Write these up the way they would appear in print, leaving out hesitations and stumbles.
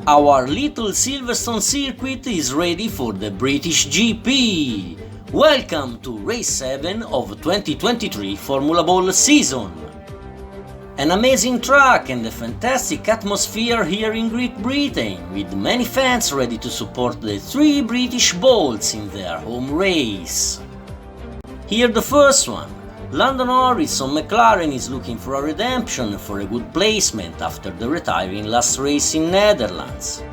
Our little Silverstone circuit is ready for the British GP. Welcome to race 7 of 2023 Formula Ball season. An amazing track and a fantastic atmosphere here in Great Britain, with many fans ready to support the 3 British Bulls in their home race. Here the first one. Lando Norris on McLaren is looking for a redemption for a good placement after the retiring last race in Netherlands.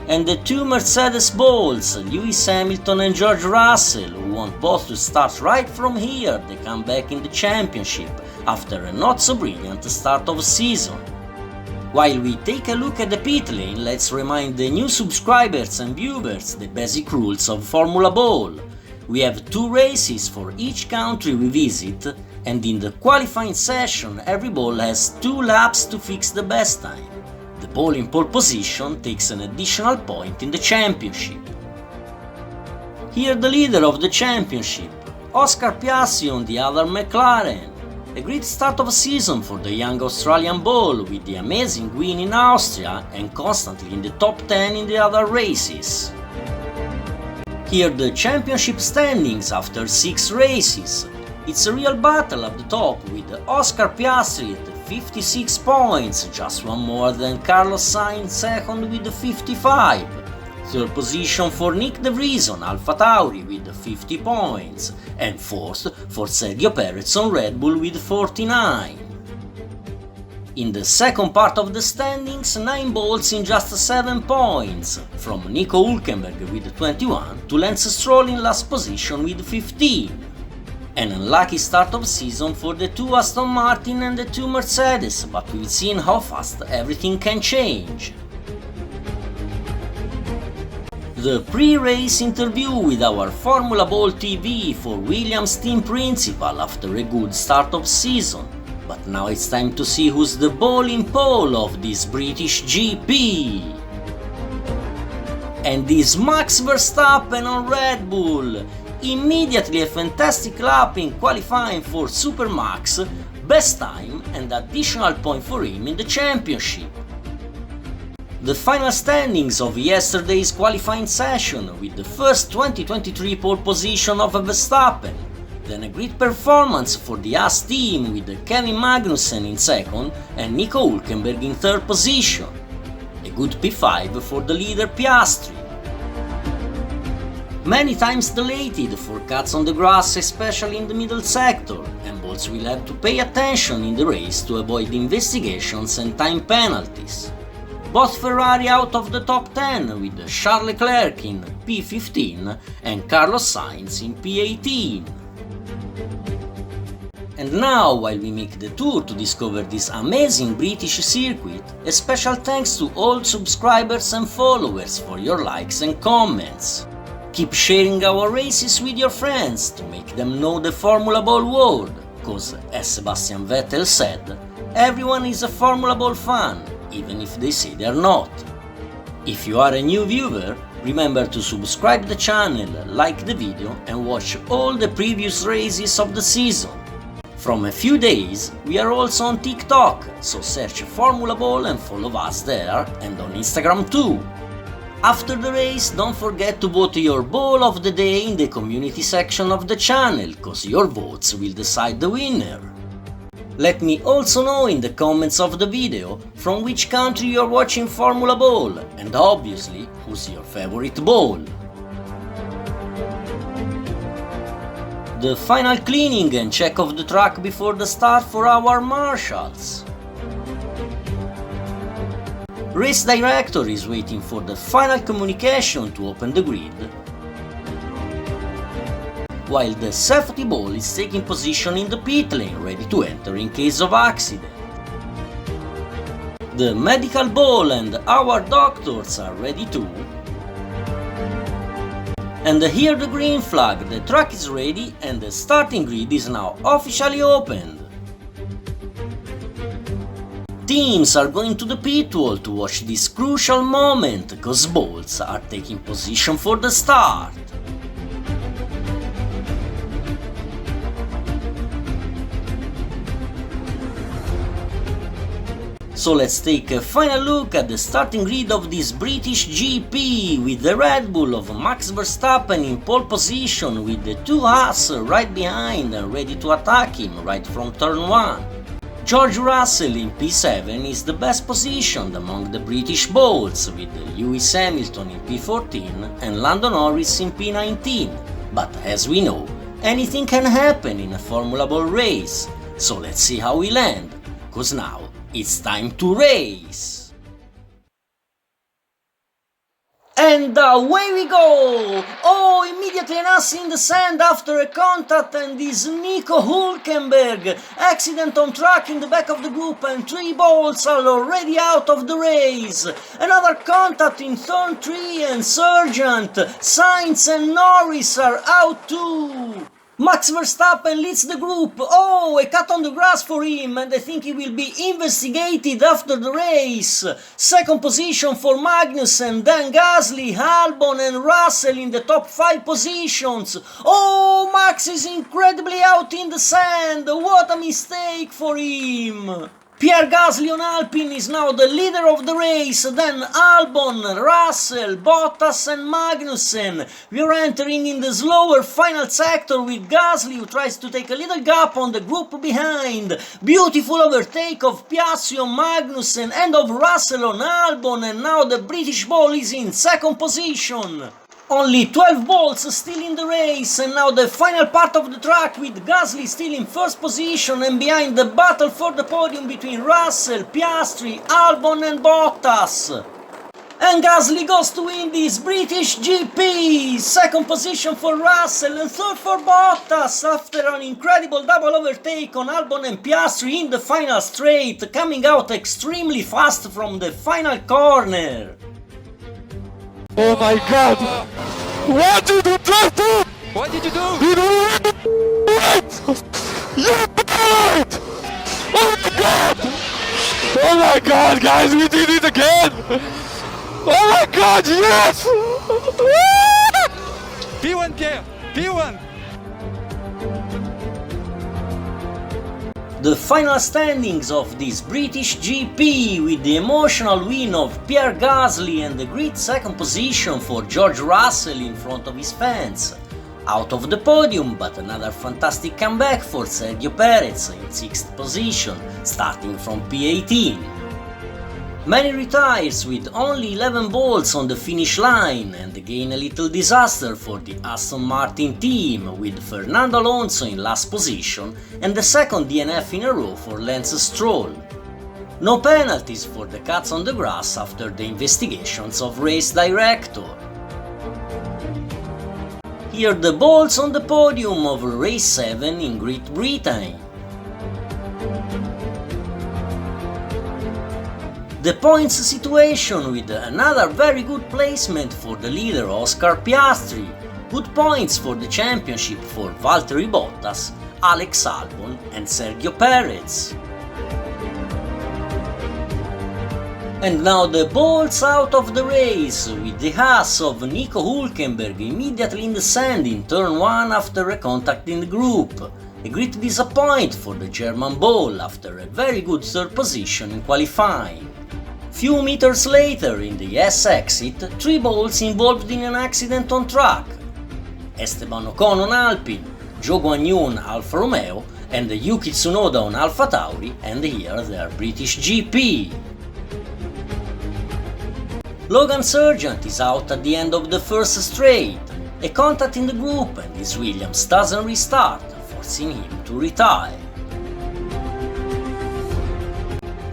And the 2 Mercedes Bulls, Lewis Hamilton and George Russell, who want both to start right from here, they come back in the championship after a not so brilliant start of season. While we take a look at the pit lane, let's remind the new subscribers and viewers the basic rules of Formula Ball. We have 2 races for each country we visit, and in the qualifying session every ball has 2 laps to fix the best time. The ball in pole position takes an additional point in the championship. Here the leader of the championship, Oscar Piastri on the other McLaren. A great start of season for the young Australian bull, with the amazing win in Austria and constantly in the top 10 in the other races. Here the championship standings after 6 races. It's a real battle at the top, with Oscar Piastri at 56 points, just one more than Carlos Sainz second with 55. Third position for Nyck de Vries on AlphaTauri with 50 points, and fourth for Sergio Perez on Red Bull with 49. In the second part of the standings, 9 balls in just 7 points, from Nico Hülkenberg with 21 to Lance Stroll in last position with 15. An unlucky start of season for the 2 Aston Martin and the 2 Mercedes, but we've seen how fast everything can change. The pre-race interview with our Formula Ball TV for Williams team principal after a good start of season. But now it's time to see who's the ball in pole of this British GP. And is Max Verstappen on Red Bull. Immediately a fantastic lap in qualifying for Supermax, best time and additional point for him in the championship. The final standings of yesterday's qualifying session, with the first 2023 pole position of Verstappen. Then a great performance for the Haas team, with Kevin Magnussen in second and Nico Hülkenberg in third position. A good P5 for the leader Piastri. Many times deleted for cuts on the grass, especially in the middle sector, and Bulls will have to pay attention in the race to avoid investigations and time penalties. Both Ferrari out of the top 10, with Charles Leclerc in P15 and Carlos Sainz in P18. And now, while we make the tour to discover this amazing British circuit, a special thanks to all subscribers and followers for your likes and comments. Keep sharing our races with your friends to make them know the Formula Ball world, cause as Sebastian Vettel said, everyone is a Formula Ball fan, even if they say they're not. If you are a new viewer, remember to subscribe the channel, like the video and watch all the previous races of the season. From a few days, we are also on TikTok, so search Formula Ball and follow us there, and on Instagram too. After the race, don't forget to vote your ball of the day in the community section of the channel, cause your votes will decide the winner. Let me also know in the comments of the video from which country you are watching Formula Ball, and obviously who's your favorite ball. The final cleaning and check of the track before the start for our marshals. Race director is waiting for the final communication to open the grid, while the safety ball is taking position in the pit lane, ready to enter in case of accident. The medical ball and our doctors are ready too. And here the green flag, the track is ready and the starting grid is now officially opened. Teams are going to the pit wall to watch this crucial moment, cause balls are taking position for the start. So let's take a final look at the starting grid of this British GP, with the Red Bull of Max Verstappen in pole position, with the two Haas right behind and ready to attack him right from turn 1. George Russell in P7 is the best positioned among the British Bulls, with Lewis Hamilton in P14 and Lando Norris in P19. But as we know, anything can happen in a Formula Ball race, so let's see how we land, cause now it's time to race! And away we go! Oh, immediately an ass in the sand after a contact, and is Nico Hülkenberg. Accident on track in the back of the group, and 3 balls are already out of the race. Another contact in turn 3, and Sargent, Sainz and Norris are out too. Max Verstappen leads the group. Oh, a cut on the grass for him, and I think he will be investigated after the race. Second position for Magnussen, then Gasly, Albon and Russell in the top 5 positions. Oh, Max is incredibly out in the sand. What a mistake for him. Pierre Gasly on Alpine is now the leader of the race, then Albon, Russell, Bottas and Magnussen. We are entering in the slower final sector with Gasly, who tries to take a little gap on the group behind. Beautiful overtake of Piastri on Magnussen and of Russell on Albon, and now the British Ball is in second position. Only 12 balls still in the race, and now the final part of the track with Gasly still in first position and behind the battle for the podium between Russell, Piastri, Albon and Bottas. And Gasly goes to win this British GP! Second position for Russell and third for Bottas after an incredible double overtake on Albon and Piastri in the final straight, coming out extremely fast from the final corner. Oh my god! What did you do? What did you do? You did it! You did it! Oh my god! Oh my god, guys, we did it again! Oh my god, yes! P1, Pierre! P1! The final standings of this British GP, with the emotional win of Pierre Gasly and the great second position for George Russell in front of his fans. Out of the podium, but another fantastic comeback for Sergio Perez in 6th position, starting from P18. Many retires with only 11 balls on the finish line, and again a little disaster for the Aston Martin team, with Fernando Alonso in last position and the second DNF in a row for Lance Stroll. No penalties for the cuts on the grass after the investigations of race director. Here the balls on the podium of race 7 in Great Britain. The points situation with another very good placement for the leader Oscar Piastri, good points for the championship for Valtteri Bottas, Alex Albon and Sergio Perez. And now the balls out of the race, with the Haas of Nico Hülkenberg immediately in the sand in turn 1 after a contact in the group. A great disappointment for the German ball after a very good third position in qualifying. Few meters later, in the S exit, 3 balls involved in an accident on track. Esteban Ocon on Alpine, Zhou Guanyu on Alfa Romeo and Yuki Tsunoda on Alfa Tauri, and here their British GP. Logan Sargent is out at the end of the first straight, a contact in the group, and his Williams doesn't restart, forcing him to retire.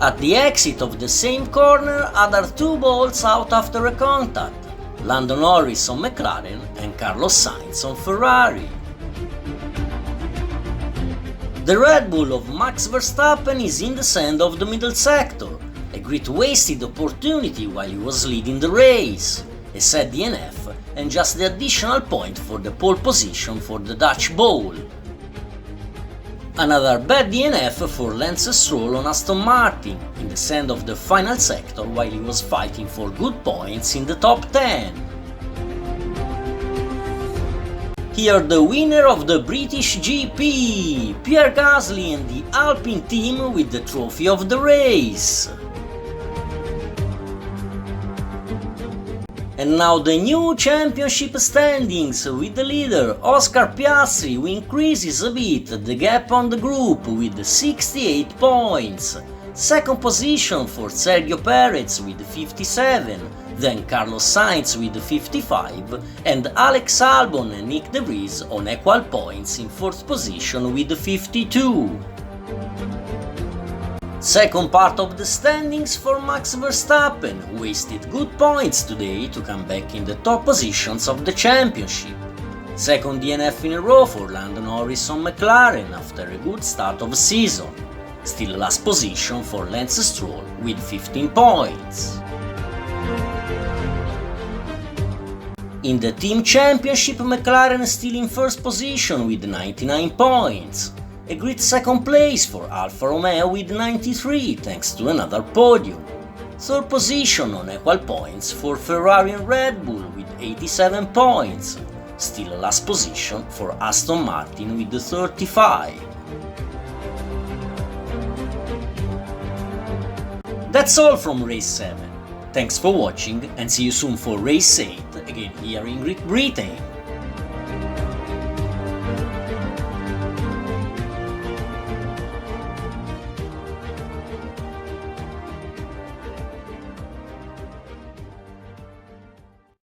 At the exit of the same corner, other 2 balls out after a contact, Lando Norris on McLaren and Carlos Sainz on Ferrari. The Red Bull of Max Verstappen is in the sand of the middle sector, a great wasted opportunity while he was leading the race, a sad DNF and just the additional point for the pole position for the Dutch Bowl. Another bad DNF for Lance Stroll on Aston Martin, in the sand of the final sector while he was fighting for good points in the top 10. Here the winner of the British GP, Pierre Gasly and the Alpine team with the trophy of the race. And now the new championship standings, with the leader Oscar Piastri, who increases a bit the gap on the group with 68 points. Second position for Sergio Perez with 57, then Carlos Sainz with 55, and Alex Albon and Nick De Vries on equal points in fourth position with 52. Second part of the standings for Max Verstappen, who wasted good points today to come back in the top positions of the championship. Second DNF in a row for Lando Norris on McLaren after a good start of season. Still last position for Lance Stroll with 15 points. In the team championship, McLaren still in first position with 99 points. A great second place for Alfa Romeo with 93 thanks to another podium. Third position on equal points for Ferrari and Red Bull with 87 points. Still last position for Aston Martin with 35. That's all from Race 7. Thanks for watching and see you soon for Race 8, again here in Great Britain.